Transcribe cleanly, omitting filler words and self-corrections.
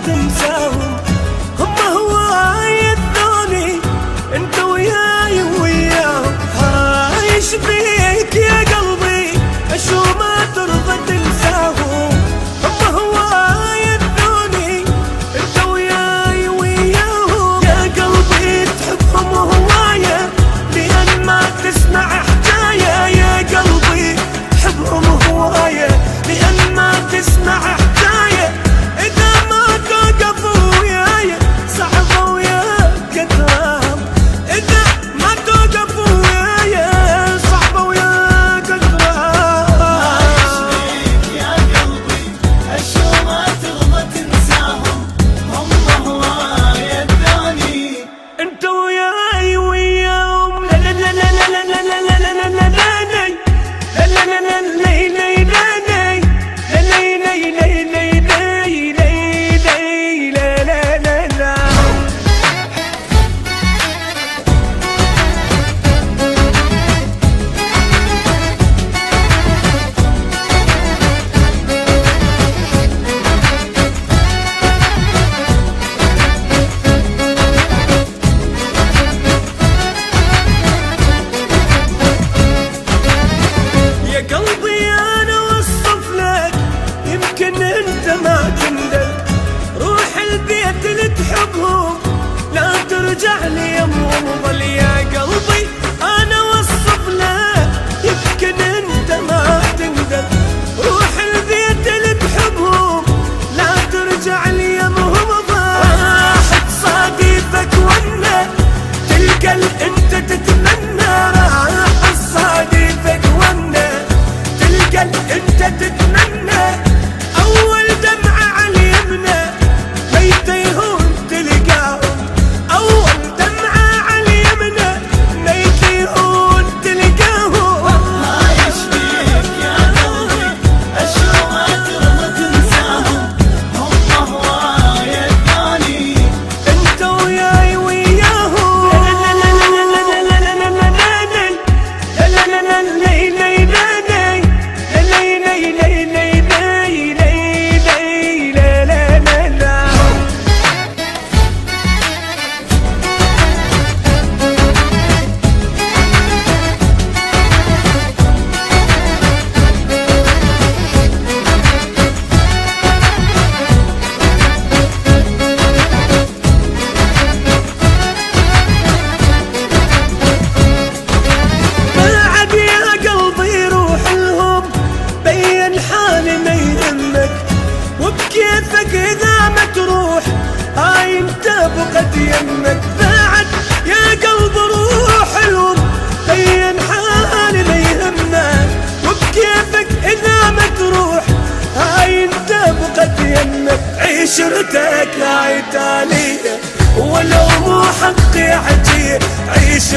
تنساهم هم هواي الثاني انت وياي وياهم. عايش بيك يا قلبي شو ما ترضى تنساهم هم هواي الثاني انت وياي وياهم. يا قلبي تحبهم هواية لأن ما تسمع حكاية. يا قلبي تحبهم هواية لأن ما تسمع حكاية. ارجع لي يمهم ظل. يا قلبي انا وصف لك يمكن انت ما تندم. روح البيت اللي تحبهم لا ترجع لي يمهم ظل. راح تصادفك ونا تلقى انت تتمنى. راح تصادفك ونا تلقى انت تتمنى. اول دمعة على اليمنى ميتة يهون تلقاهم. كيفك إذا ما تروح هاي انت بقت يمك. بعد يا قلب روح لهم بين حالي ما يهمك. وبكيفك إذا ما تروح هاي انت بقت يمك. عيشرتك هاي تالية ولو مو حقي عجيه. عيش